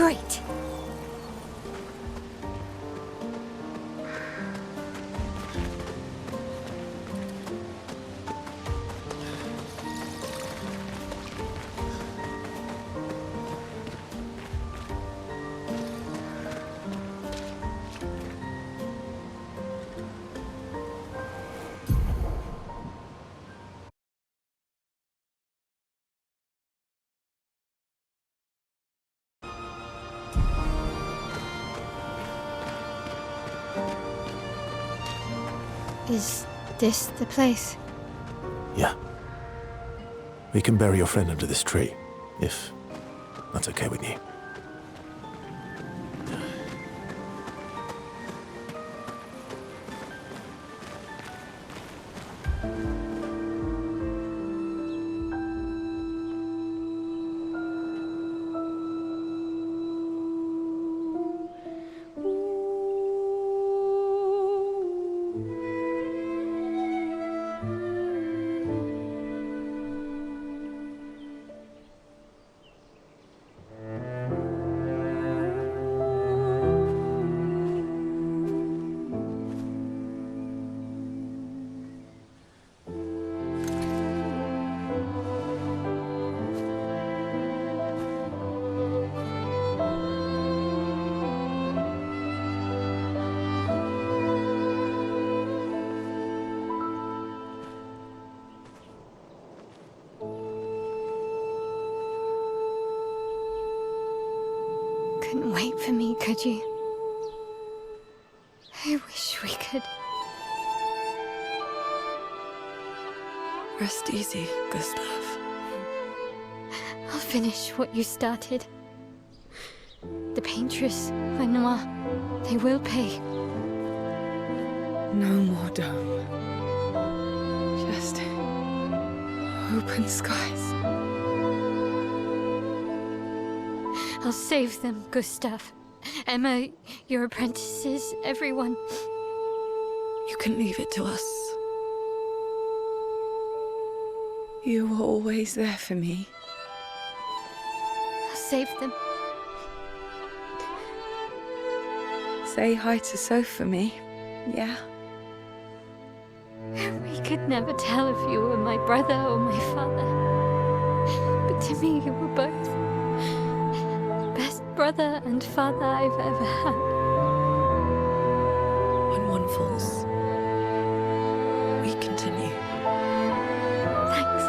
Great. Is this the place? Yeah. We can bury your friend under this tree, if that's okay with you. Couldn't wait for me, could you? I wish we could. Rest easy, Gustav. I'll finish what you started. The paintress, Renoir, they will pay. No more dome. Just open skies. I'll save them, Gustav. Emma, your apprentices, everyone. You can leave it to us. You were always there for me. I'll save them. Say hi to Soph for me, yeah? We could never tell if you were my brother or my father. But to me, you were both. Best brother and father I've ever had. When one falls, we continue. Thanks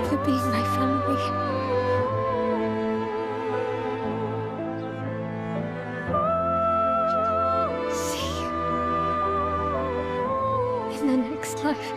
for being my family. See you in the next life.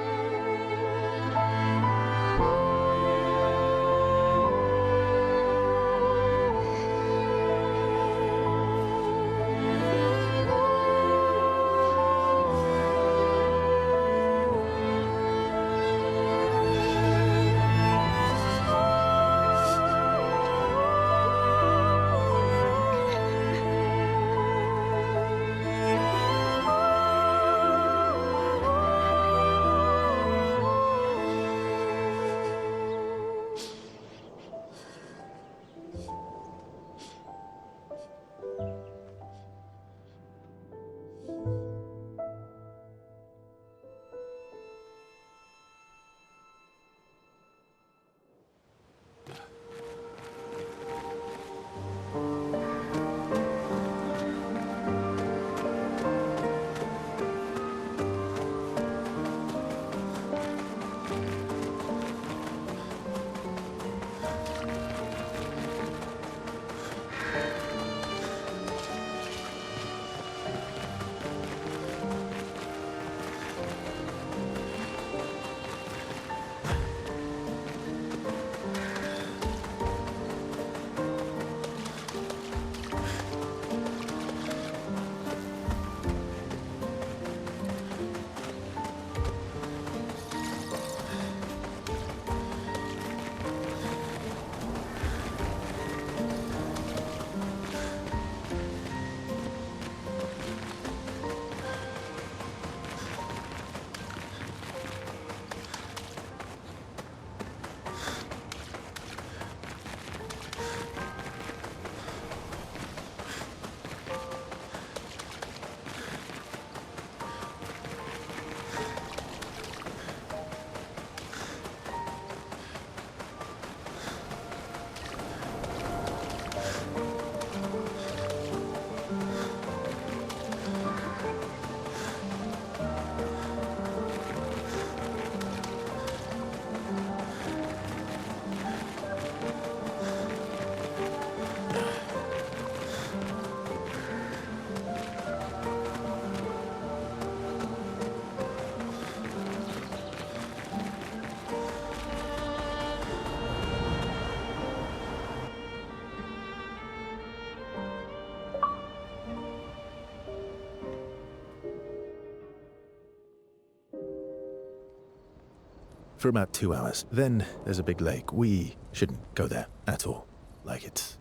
for about 2 hours. Then there's a big lake. We shouldn't go there at all.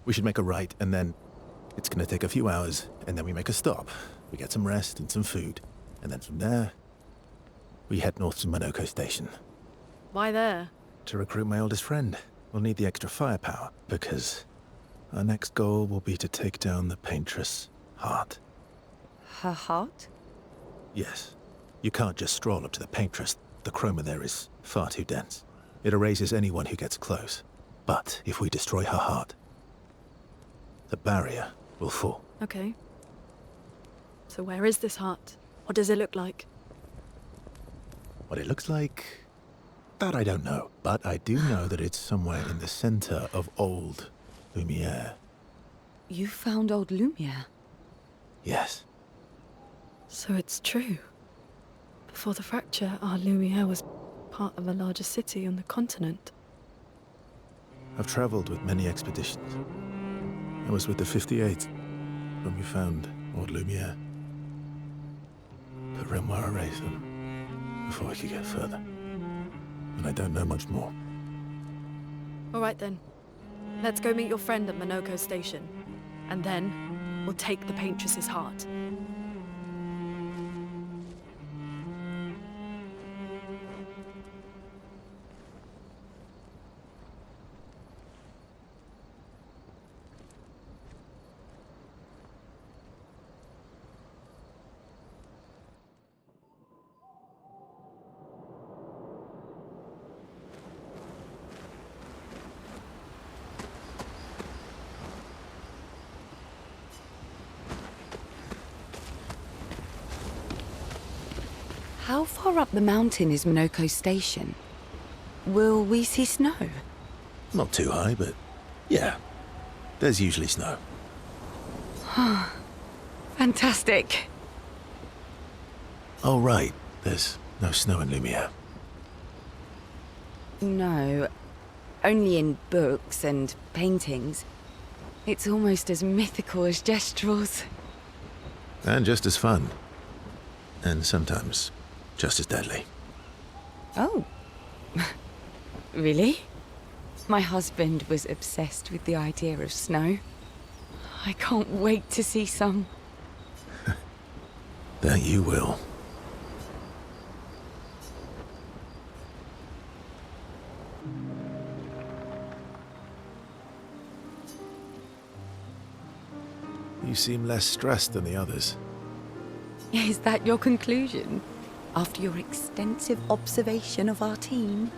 We should make a right, and then it's gonna take a few hours, and then we make a stop. We get some rest and some food, and then from there, we head north to Msacakci Station. Why there? To recruit my oldest friend. We'll need the extra firepower, because our next goal will be to take down the Paintress' heart. Her heart? Yes. You can't just stroll up to the Paintress. The chroma there is far too dense. It erases anyone who gets close. But if we destroy her heart, the barrier will fall. Okay. So where is this heart? What does it look like? What it looks like, that I don't know. But I do know that it's somewhere in the center of old Lumiere. You found old Lumiere? Yes. So it's true. Before the fracture, our Lumiere was part of a larger city on the continent. I've traveled with many expeditions. I was with the 58th when we found old Lumiere. But Renoir erased them before we could get further. And I don't know much more. All right then. Let's go meet your friend at Msacakci Station. And then we'll take the Paintress's heart. How far up the mountain is Msacakci Station? Will we see snow? Not too high, but yeah. There's usually snow. Fantastic. Oh, right. There's no snow in Lumiere. No, only in books and paintings. It's almost as mythical as Gestrels. And just as fun. And sometimes just as deadly. Oh. Really? My husband was obsessed with the idea of snow. I can't wait to see some. That you will. You seem less stressed than the others. Is that your conclusion? After your extensive observation of our team?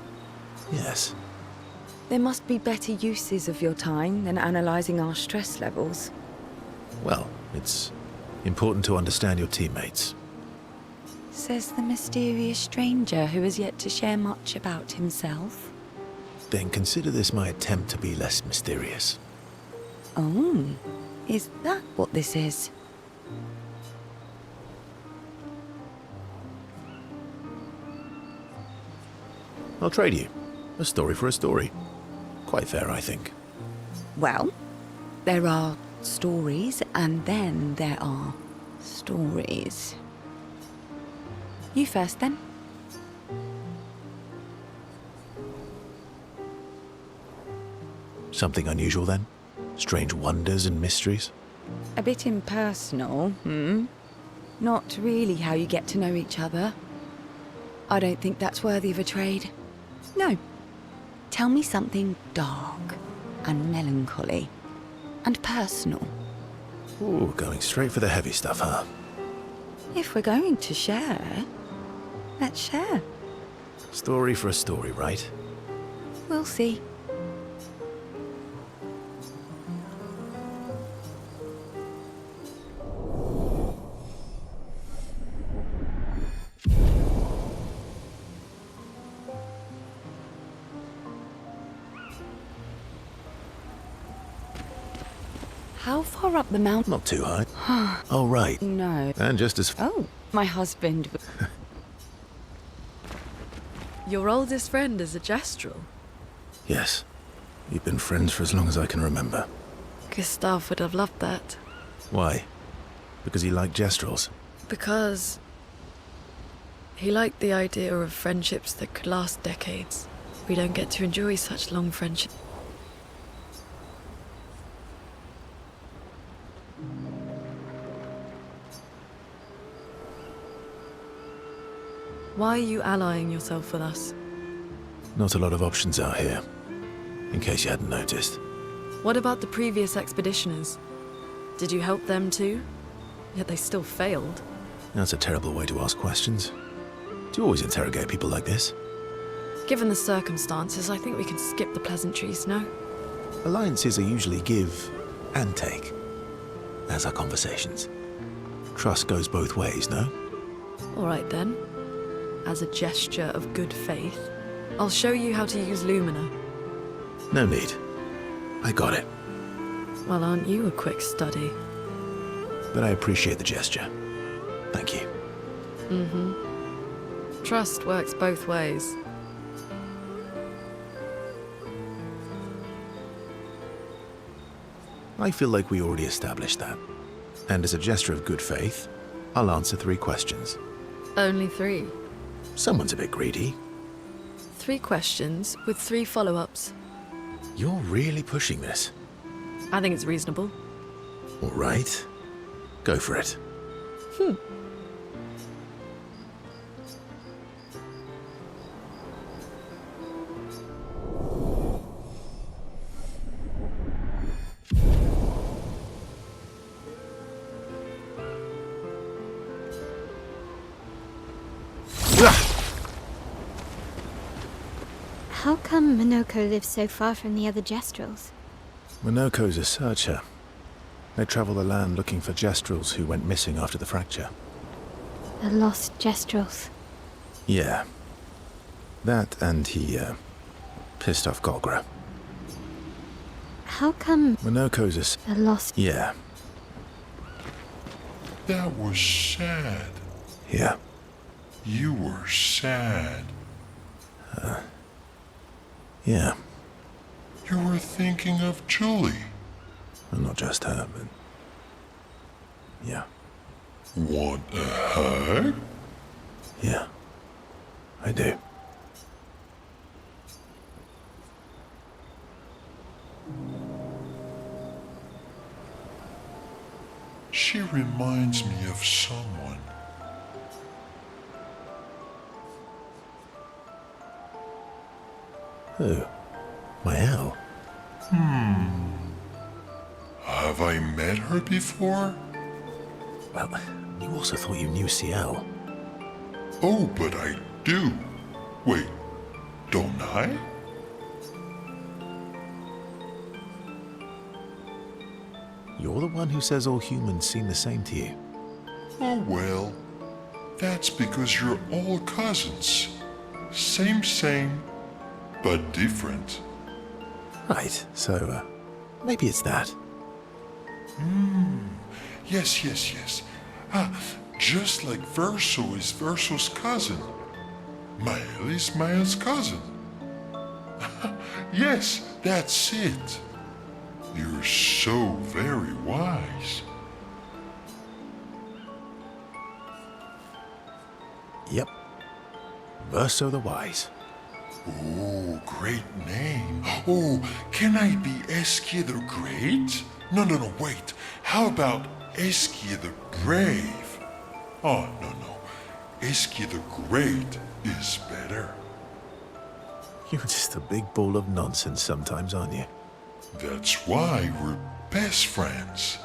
Yes. There must be better uses of your time than analysing our stress levels. Well, it's important to understand your teammates. Says the mysterious stranger who has yet to share much about himself. Then consider this my attempt to be less mysterious. Oh, is that what this is? I'll trade you. A story for a story. Quite fair, I think. Well, there are stories and then there are stories. You first then. Something unusual then? Strange wonders and mysteries? A bit impersonal, Not really how you get to know each other. I don't think that's worthy of a trade. No. Tell me something dark and melancholy and personal. Ooh, going straight for the heavy stuff, huh? If we're going to share, let's share. Story for a story, right? We'll see. How far up the mountain? Not too high. Oh, right. No. And just as... Oh, my husband. Your oldest friend is a Gestrel. Yes. We've been friends for as long as I can remember. Gustav would have loved that. Why? Because he liked Gestrels? Because He liked the idea of friendships that could last decades. We don't get to enjoy such long friendships. Why are you allying yourself with us? Not a lot of options out here, in case you hadn't noticed. What about the previous expeditioners? Did you help them too? Yet they still failed. That's a terrible way to ask questions. Do you always interrogate people like this? Given the circumstances, I think we can skip the pleasantries, no? Alliances are usually give and take, as are conversations. Trust goes both ways, no? All right then. As a gesture of good faith, I'll show you how to use Lumina. No need. I got it. Well, aren't you a quick study? But I appreciate the gesture. Thank you. Trust works both ways. I feel like we already established that. And as a gesture of good faith, I'll answer 3 questions. Only 3. Someone's a bit greedy. 3 questions with 3 follow-ups. You're really pushing this. I think it's reasonable. All right. Go for it. How come Minoko lives so far from the other Jestrels? Minoko's a searcher. They travel the land looking for Jestrels who went missing after the fracture. The lost Jestrels. Yeah. That and he, pissed off Golgra. How come Minoko's the lost... Yeah. That was sad. Yeah. You were sad. Yeah. You were thinking of Julie. Well, not just her, but... Yeah. Want a hug? Yeah. I do. She reminds me of someone. Who? My owl? Have I met her before? Well, you also thought you knew CL. Oh, but I do. Wait, don't I? You're the one who says all humans seem the same to you. Oh well, that's because you're all cousins. Same, but different. Right, so, maybe it's that. Yes. Just like Verso is Verso's cousin. Mael is Mael's cousin. Yes, that's it. You're so very wise. Yep. Verso the Wise. Oh, great name. Oh, can I be Eskia the Great? No, wait. How about Eskia the Brave? Oh, no. Eskia the Great is better. You're just a big ball of nonsense sometimes, aren't you? That's why we're best friends.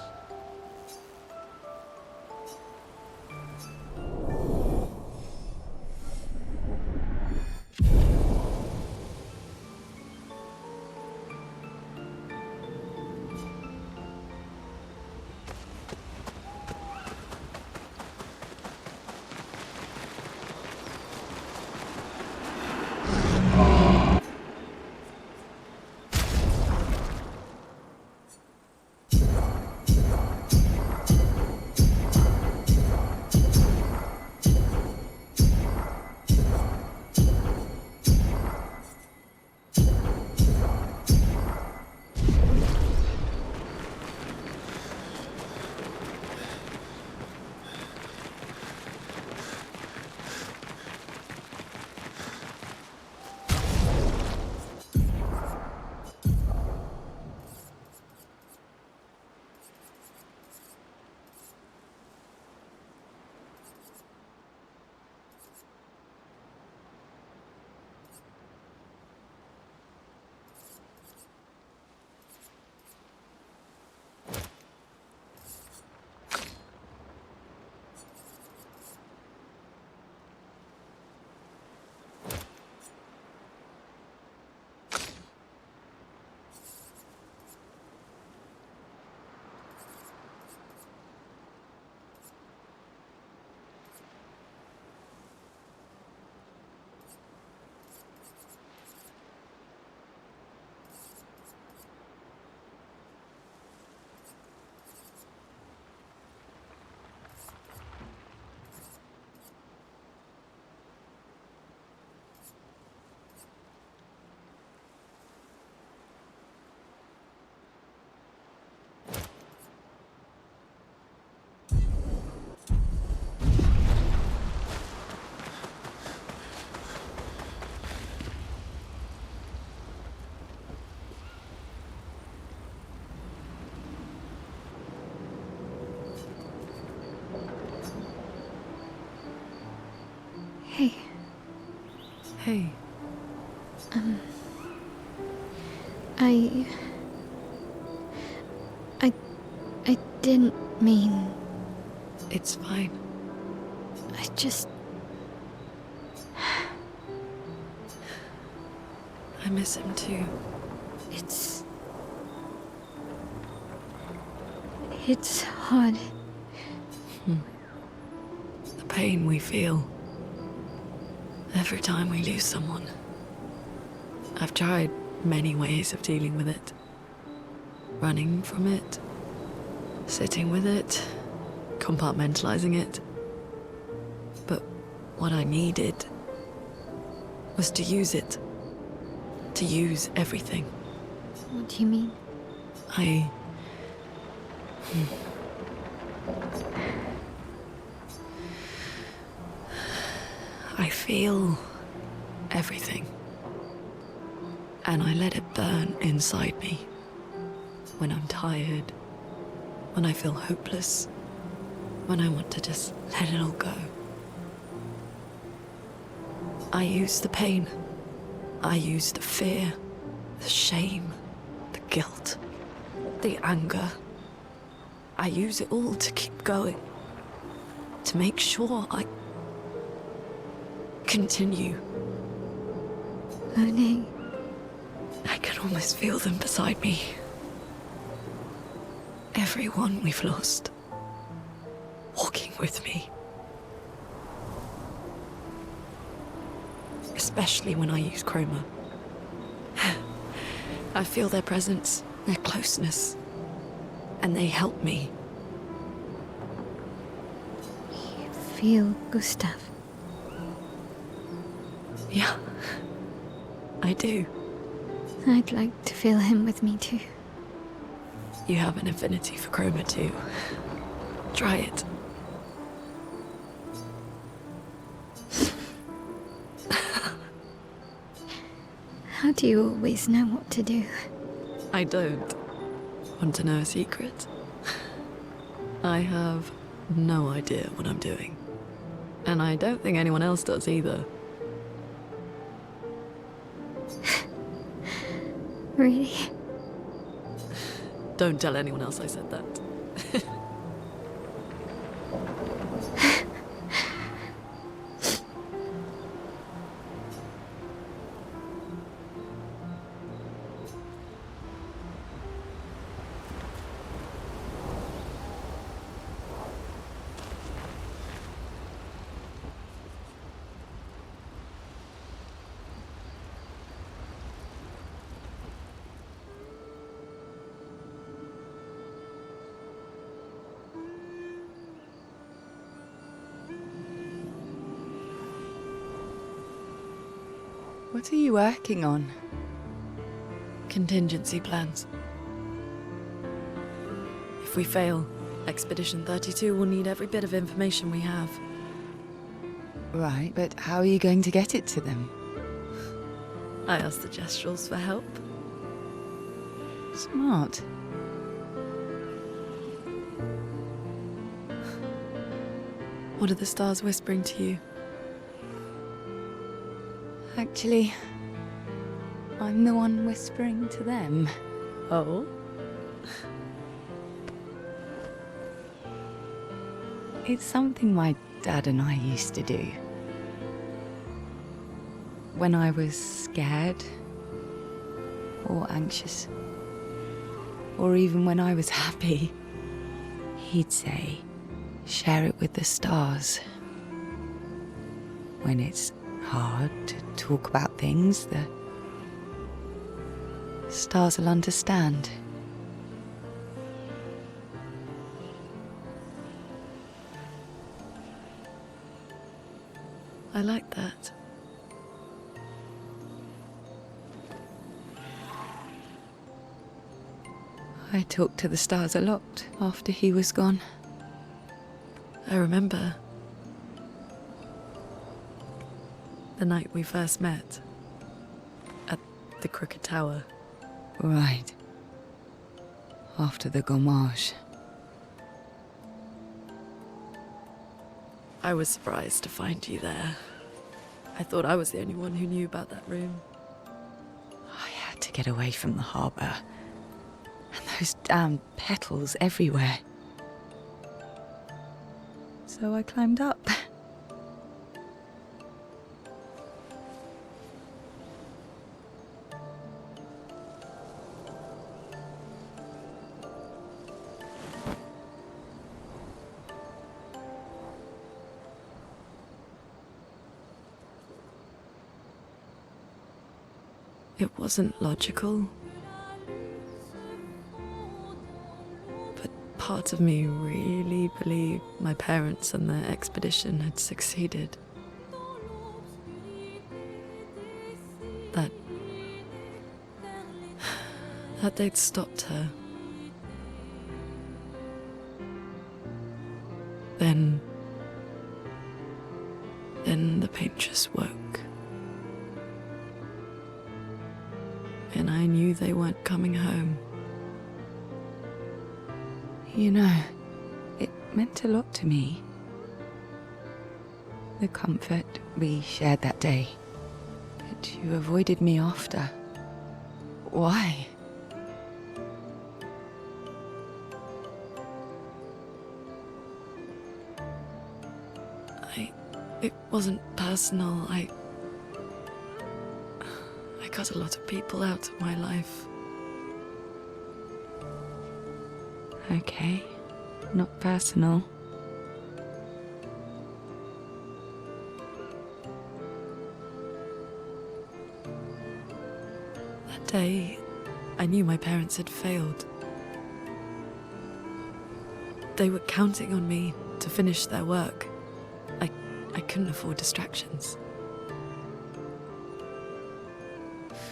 Hey. I didn't mean... It's fine. I just... I miss him too. It's hard. The pain we feel every time we lose someone. I've tried many ways of dealing with it. Running from it, sitting with it, compartmentalizing it. But what I needed was to use it. To use everything. What do you mean? I feel everything. And I let it burn inside me. When I'm tired, when I feel hopeless, when I want to just let it all go. I use the pain. I use the fear, the shame, the guilt, the anger. I use it all to keep going. To make sure I continue. Monet. I can almost feel them beside me. Everyone we've lost. Walking with me. Especially when I use chroma. I feel their presence, their closeness. And they help me. You feel Gustav? Yeah, I do. I'd like to feel him with me too. You have an affinity for chroma too. Try it. How do you always know what to do? I don't. Want to know a secret? I have no idea what I'm doing. And I don't think anyone else does either. Really? Don't tell anyone else I said that. What are you working on? Contingency plans. If we fail, Expedition 32 will need every bit of information we have. Right, but how are you going to get it to them? I asked the Gestrals for help. Smart. What are the stars whispering to you? Actually, I'm the one whispering to them. Oh? It's something my dad and I used to do. When I was scared, or anxious, or even when I was happy, he'd say, share it with the stars. When it's hard to talk about things, the stars will understand. I like that. I talked to the stars a lot after he was gone. I remember the night we first met at the Crooked Tower. Right. After the gommage. I was surprised to find you there. I thought I was the only one who knew about that room. I had to get away from the harbour. And those damn petals everywhere. So I climbed up. It wasn't logical. But part of me really believed my parents and their expedition had succeeded. That they'd stopped her. Then the paint just woke. And I knew they weren't coming home. You know, it meant a lot to me. The comfort we shared that day. But you avoided me after. Why? It wasn't personal. I cut a lot of people out of my life. Okay, not personal. That day, I knew my parents had failed. They were counting on me to finish their work. I couldn't afford distractions.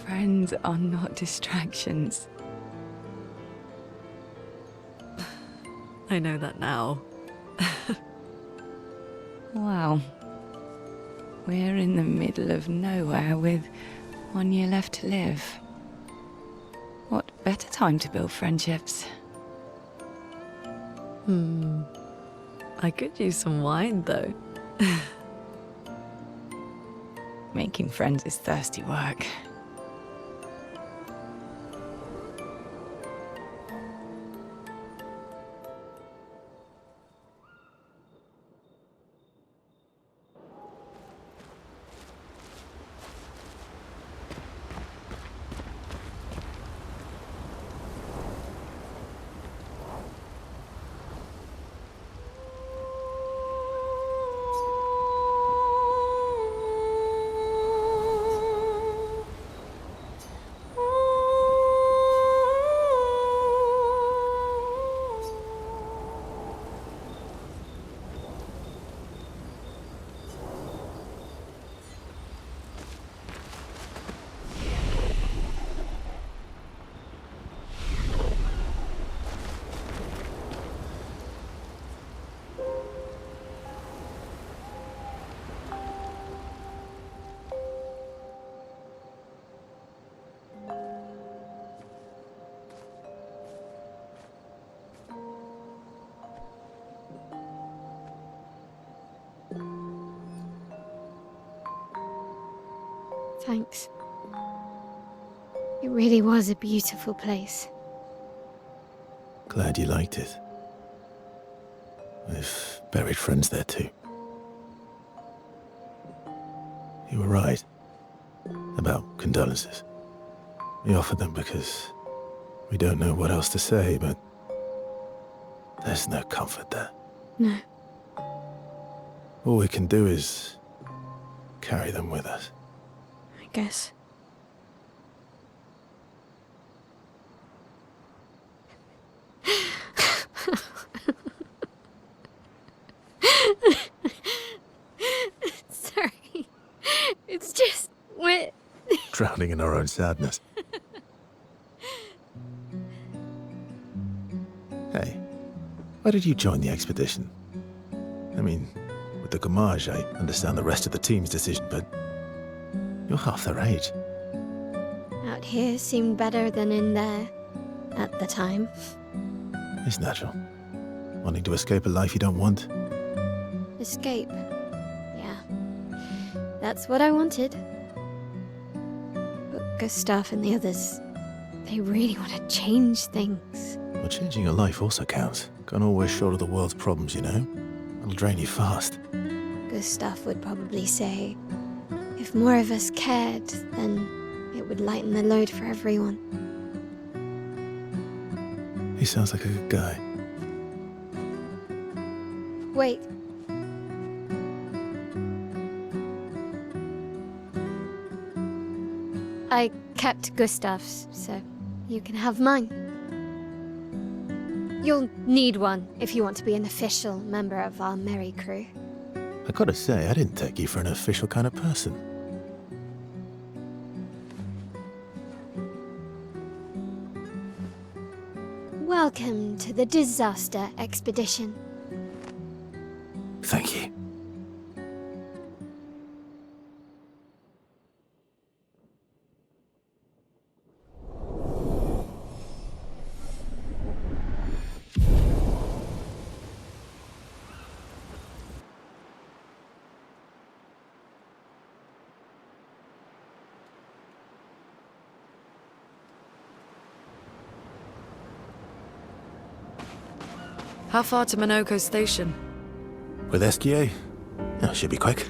Friends are not distractions. I know that now. Wow. We're in the middle of nowhere with 1 year left to live. What better time to build friendships? I could use some wine, though. Making friends is thirsty work. Thanks. It really was a beautiful place. Glad you liked it. I've buried friends there too. You were right about condolences. We offered them because we don't know what else to say, but there's no comfort there. No. All we can do is carry them with us. I guess. Sorry. It's just we're Drowning in our own sadness. Hey, why did you join the expedition? I mean, with the Gommage, I understand the rest of the team's decision, but you're half their age. out here seemed better than in there at the time. It's natural. Wanting to escape a life you don't want. Escape. Yeah. That's what I wanted. But Gustav and the others, they really want to change things. Well, changing your life also counts. Can't always shoulder the world's problems, you know? It'll drain you fast. Gustav would probably say, if more of us cared, then it would lighten the load for everyone. He sounds like a good guy. Wait. I kept Gustav's, so you can have mine. You'll need one if you want to be an official member of our merry crew. I gotta say, I didn't take you for an official kind of person. Welcome to the disaster expedition. Thank you. How far to Minoko Station? With Esquier? Oh, should be quick.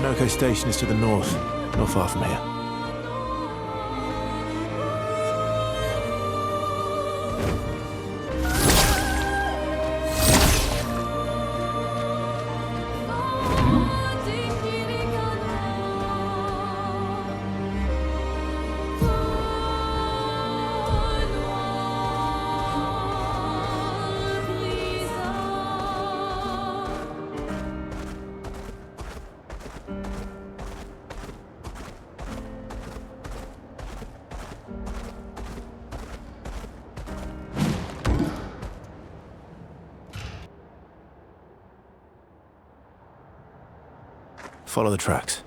Minoko Station is to the north, not far from here. Follow the tracks.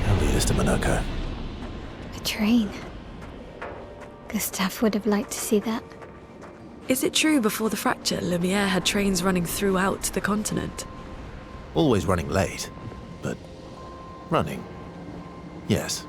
They'll lead us to Minoko. A train. Gustav would have liked to see that. Is it true before the fracture, Lumiere had trains running throughout the continent? Always running late, but running. Yes.